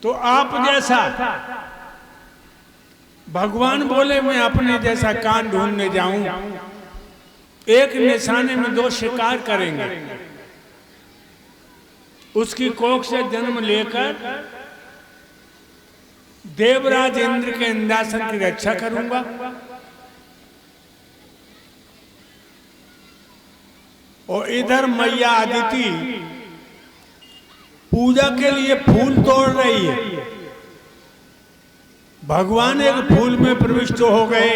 तो आप जैसा भगवान बोले मैं अपने जैसा कान ढूंढने जाऊं, एक निशाने में दो शिकार करेंगे, उसकी कोख से जन्म लेकर देवराज इंद्र के इंद्रासन की रक्षा करूंगा और इधर मैया अदिति पूजा के लिए फूल तोड़ रही है। भगवान एक फूल में प्रविष्ट हो गए,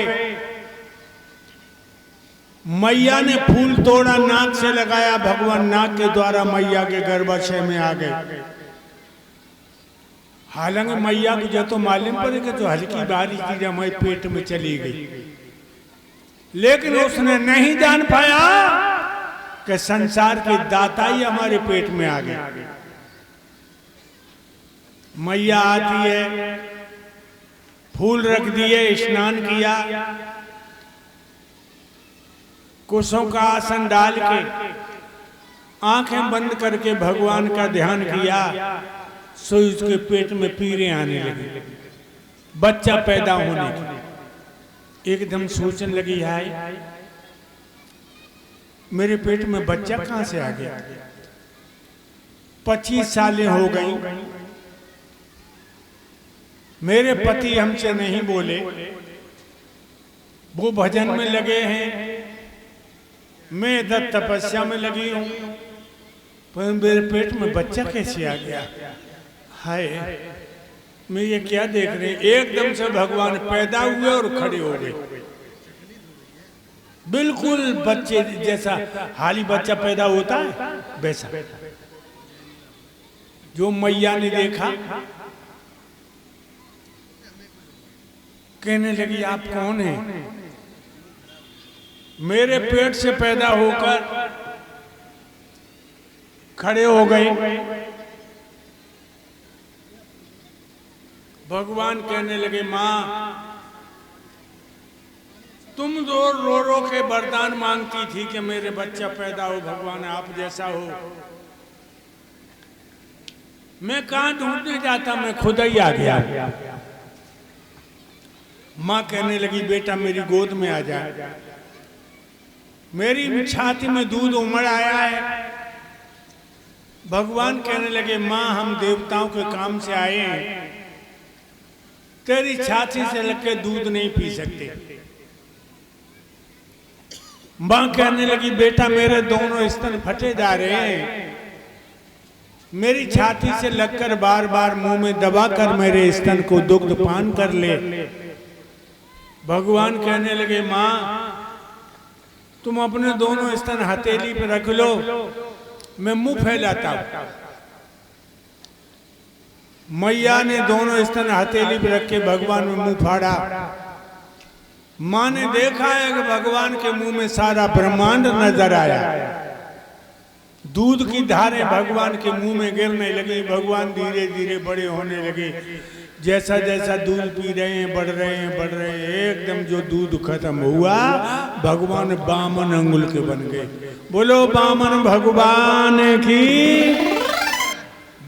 मैया ने फूल तोड़ा, नाक से लगाया, भगवान नाक के द्वारा मैया के गर्भाशय में आ गए। हालांकि मैया को जब तो मालूम पड़ेगा तो हल्की बारिश की हमारे पेट में चली गई, लेकिन उसने नहीं जान पाया कि संसार के दाता ही हमारे पेट में आ गए। मैया आती है, फूल रख दिए, स्नान किया, कुशों का आसन डाल के आंखें बंद करके भगवान का ध्यान किया, सो उसके पेट में पीड़े आने लगी, बच्चा पैदा होने की। एकदम सोचने लगी, हाय मेरे पेट में बच्चा कहां से आ गया। 25 सालें हो गई, मेरे पति हमसे नहीं बोले, वो भजन में लगे हैं, मैं इधर तपस्या में लगी हूं, पर मेरे पेट में बच्चा कैसे आ गया। हाय मैं ये क्या देख रहे हैं। एकदम से भगवान पैदा हुए और खड़े हो गए, बिल्कुल बच्चे जैसा, हाली बच्चा पैदा होता है वैसा। जो मैया ने देखा, कहने लगी आप कौन हैं। मेरे पेट से पैदा होकर खड़े हो गए। भगवान कहने लगे, मां तुम रो रो के वरदान मांगती थी कि मेरे बच्चा पैदा हो, भगवान आप जैसा हो। मैं कहां ढूंढने जाता, मैं खुद ही आ गया। मां कहने लगी, बेटा मेरी गोद में आ जा। मेरी छाती में दूध उमड़ आया है। भगवान कहने लगे, मां हम देवताओं के काम से आए हैं, तेरी छाती से लग दूध नहीं पी सकते। मां कहने लगी, बेटा मेरे दोनों स्तन फटे जा रहे हैं, मेरी छाती से लगकर बार बार मुंह में दबाकर मेरे स्तन को दुग्ध पान कर ले। भगवान कहने लगे, मां तुम अपने दोनों स्तन हथेली पे रख लो, मैं मुंह फैलाता हूं। मैया ने दोनों स्तन हथेली पे रख के भगवान में मुंह फाड़ा। मां ने देखा है कि भगवान के मुंह में सारा ब्रह्मांड नजर आया। दूध की धारें भगवान के मुंह में गिरने लगी। भगवान धीरे धीरे बड़े होने लगे। जैसा जैसा दूध पी रहे हैं, बढ़ रहे हैं, बढ़ रहे हैं। एकदम जो दूध खत्म हुआ, भगवान 52 अंगुल के बन गए। बोलो बामन भगवान की।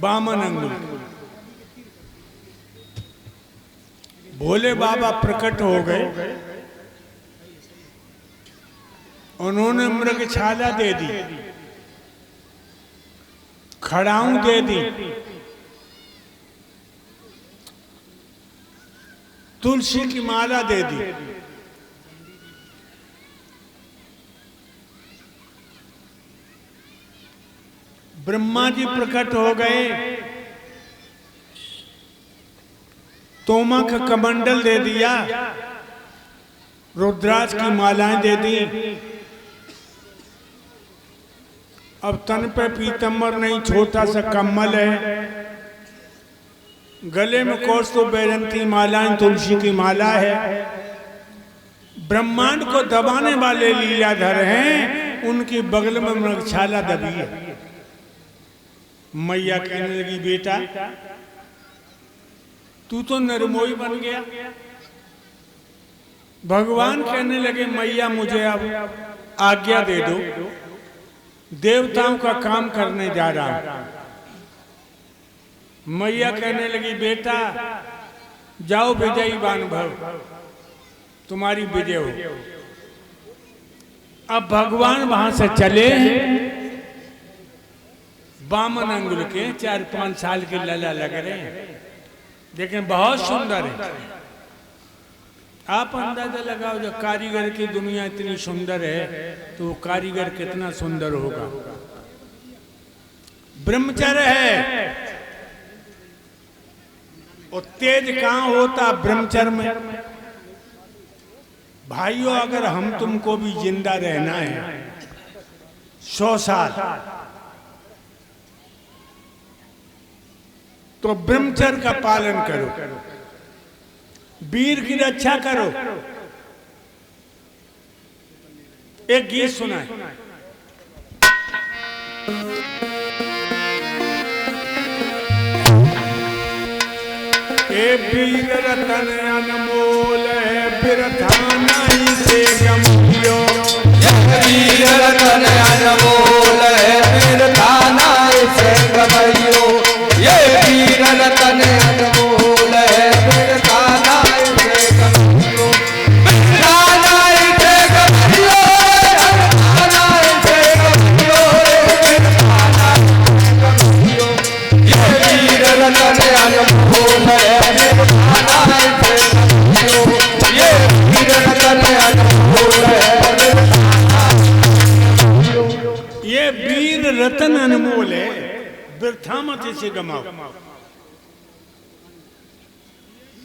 52 अंगुल। भोले बाबा प्रकट हो गए। उन्होंने मृगछाला दे दी, खड़ाऊं दे दी, तुलसी की माला दे दी। ब्रह्मा जी प्रकट हो गए, तोमा का कमंडल दे दिया, रुद्राक्ष की मालाएं दे दी। अब तन पे पीतम्बर नहीं, छोटा सा कम्बल है, गले में कौस्तुभ बैजंती मालाएं, तुलसी की माला है। ब्रह्मांड को दबाने वाले लीलाधर हैं, उनकी बगल में मृगछाला दबी है। मैया कहने लगी, बेटा तू तो निर्मोही बन गया। भगवान कहने लगे, मैया मुझे अब आज्ञा दे दो, देवताओं का काम करने जा रहा हूं। मैया कहने लगी बेटा जाओ विजयी बान भव, तुम्हारी विजय हो। अब भगवान वहां से चले, बामन अंगुल के 4-5 साल के लला लग रहे हैं, लेकिन बहुत सुंदर है। आप अंदाजा लगाओ जब कारीगर की दुनिया इतनी सुंदर है तो वो कारीगर कितना सुंदर होगा। ब्रह्मचर्य है और तेज कहां होता ब्रह्मचर्य में। भाइयों अगर हम तुमको भी जिंदा रहना है 100 साल तो ब्रह्मचर्य का पालन करो, वीर की रक्षा करो। एक गीत सुनाए। ए वीर रतन अनमोल है बिरथा नहीं से गमियो, वीर रतन अनमोल है बिरथा नहीं से गमियो, ये वीर रतन अनमोल है बिरथा नहीं से गमियो, बिरथा नहीं से गमियो, बिरथा नहीं से गमियो, बिरथा नहीं से गमियो, ये वीर रतन अनमोल है बिरथा नहीं से गमियो, ये वीर रतन अनमोल है बिरथा। ये वीर रतन अनमोल है, वृथा मत इसे गमाओ।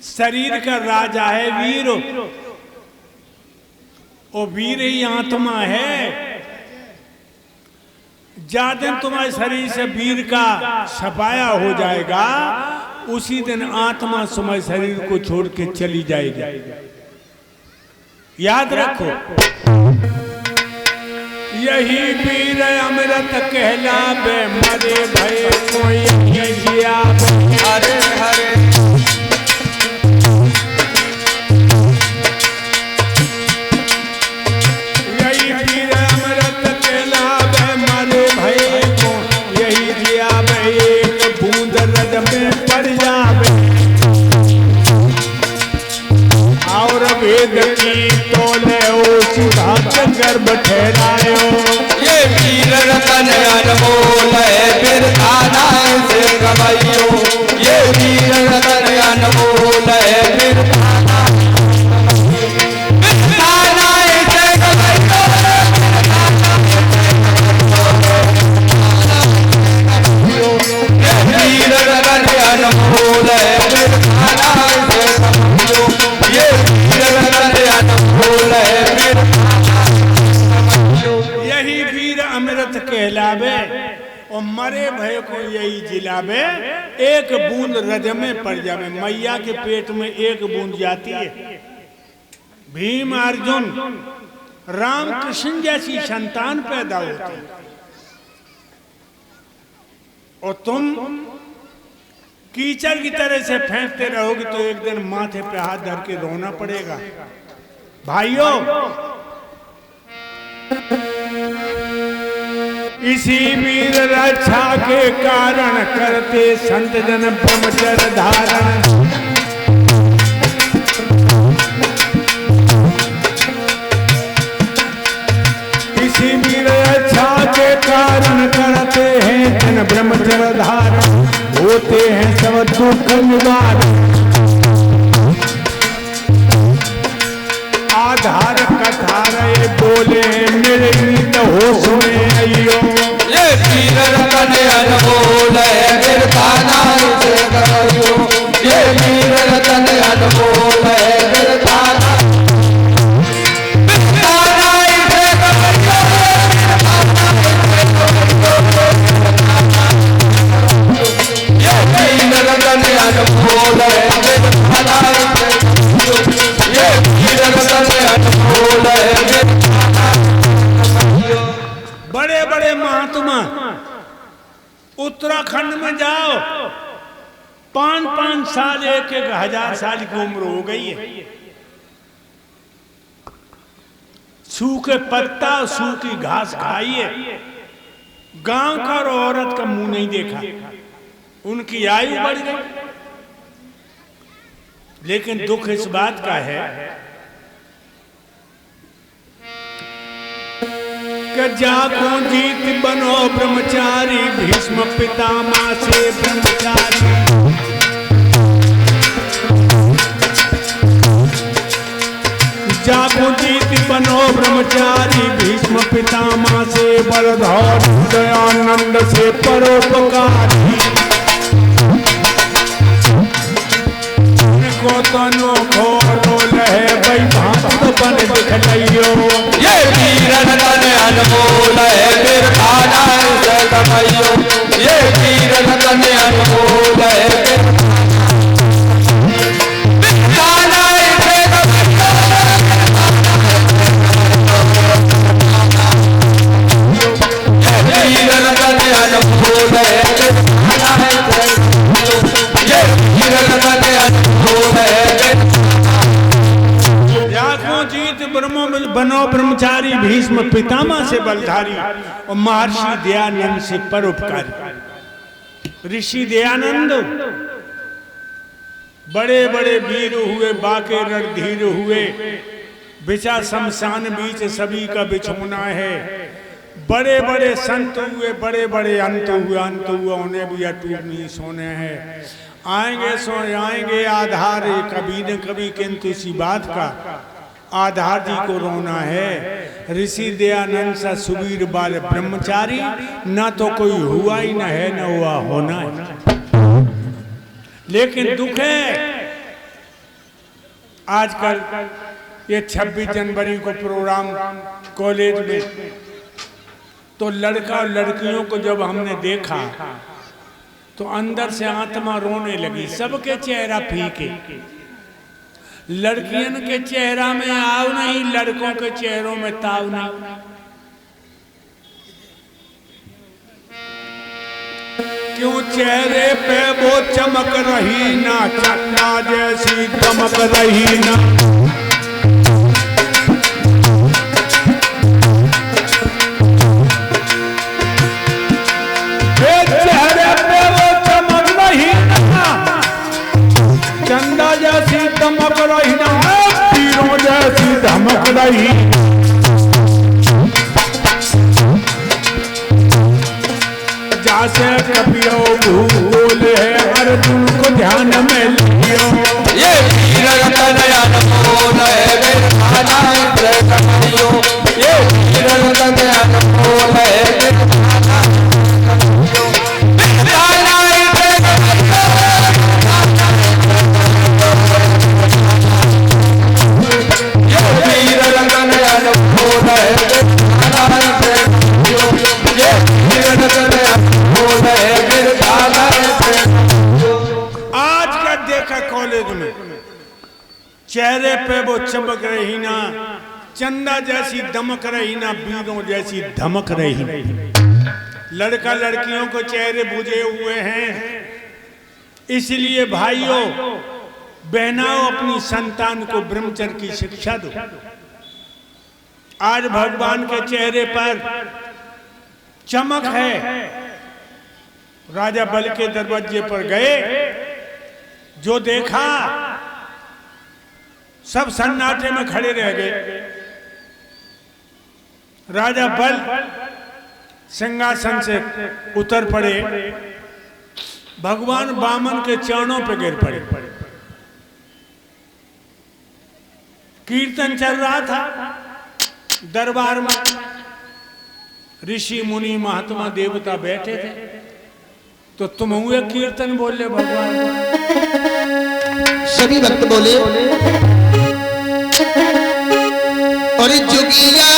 शरीर का राजा है वीर, और वीर ही आत्मा है। जा दिन तुम्हारे शरीर से वीर का सफाया हो जाएगा, उसी दिन आत्मा तुम्हारे शरीर को छोड़ के चली जाएगी। याद रखो, यही वीर अमृत कहलावे, मरे भय कोई जिया। हरे हरे यही वीर अमृत कहलावे, मरे भय को यही जिया। एक बूंद रज में पड़ जावे और वेद की तोले सुधा गर्भ ठहरायो। ये वीर रतन अनमोल है बिरथा नहीं से गमियो, ये वीर रतन अनमोल है बिरथा नहीं से गमियो, ये वीर रतन अनमोल है बिरथा नहीं से गमियो, ये वीर रतन अनमोल है बिरथा। यही वीर अमृत कहलावे और मरे भय को यही जिलावे। एक बूंद रज में पड़ जावे। मैया के पेट में एक बूंद जाती है, भीम अर्जुन राम कृष्ण जैसी संतान पैदा होती है, और तुम कीचड़ की तरह से फेंकते रहोगे तो एक दिन माथे पे हाथ धर के रोना पड़ेगा। भाइयों, इसी वीर रक्षा के कारण करते संत जन ब्रह्मचर्य धारण। इसी वीर रक्षा के कारण करते हैं जन ब्रह्मचर्य धारण, होते हैं सब दुख निवारण। आधार कथा रहे बोले मेरे गीत हो सुने अयो। ये वीर रतन अनमोल है बिरथा नहीं से गमियो, ये वीर रतन अनमोल है बिरथा नहीं से गमियो, ये वीर रतन अनमोल है बिरथा नहीं से गमियो, ये वीर रतन अनमोल है बिरथा। बड़े बड़े महात्मा उत्तराखंड में जाओ, 5-5 साल 1-1 साल की उम्र हो गई है। सूखे पत्ता सूखी घास खाई है, गांव का और औरत का मुंह नहीं देखा। उनकी आयु बढ़ गई। लेकिन दुख इस बात का है कि जाको जीत बनो ब्रह्मचारी, भीष्म पितामह से ब्रह्मचारी। जाको जीत बनो ब्रह्मचारी, भीष्म पितामह से बलधारी, दयानंद से परोपकारी। को तनो खोलो लहे भाई भांत बन दिखलाइयो। ये वीरन तन अनमोल है फिर खाना से कमाइयो। ये वीरन तन अनमोल है फिर खाना से कमाइयो। ये वीरन तन अनमोल है फिर खाना से कमाइयो। ये वीरन तन अनमोल है जीत बनो ब्रह्मचारी, भीष्म पितामह से बलधारी और महर्षि दयानंद से परोपकारी। ऋषि दयानंद बड़े बड़े वीर हुए, बाके रणधीर हुए, बिचा शमशान बीच सभी का बिछोना है। बड़े बड़े संत हुए, बड़े बड़े अंत हुआ उन्हें भी अटूट नहीं सोने हैं। आएंगे सो आएंगे आधार कभी न कभी, किंतु इसी बात का आधार जी को रोना है। ऋषि दयानंद सा सुबीर बाल ब्रह्मचारी, ना तो कोई हुआ ही ना है ना हुआ होना है। लेकिन दुख है आजकल ये 26 जनवरी को प्रोग्राम कॉलेज में, तो लड़का और लड़कियों को जब हमने देखा तो अंदर से आत्मा रोने लगी। सबके चेहरा फीके, लड़कियन के चेहरा में आव नहीं, लड़कों के चेहरों में ताव नहीं। क्यों चेहरे पे वो चमक रही ना, चन्ना जैसी दमक रही ना। चेहरे पे वो चमक रही ना, चंदा जैसी दमक रही ना, तीरों जैसी धमक रही। जैसे कपियो भूल है अर्जुन को ध्यान में लियो। ये वीरन तन अनमोल है खाना से कमाइयो। ये वीरन तन अनमोल है खाना चेहरे पे वो चमक रही ना, चंदा जैसी दमक रही ना, बीरों जैसी धमक रही। लड़का लड़कियों को चेहरे बुझे हुए हैं, इसलिए भाइयों बहनाओं अपनी संतान को ब्रह्मचर्य की शिक्षा दो। आज भगवान के चेहरे पर चमक है। राजा बल के दरवाजे पर गए, जो देखा सब सन्नाटे में खड़े रह गए। राजा बल सिंहासन से उतर पड़े, भगवान वामन के चरणों पर गिर पड़े। कीर्तन चल रहा था दरबार में, ऋषि मुनि महात्मा देवता बैठे थे, तो तुम हुए कीर्तन बोले भगवान को। सभी भक्त बोले और जोगिया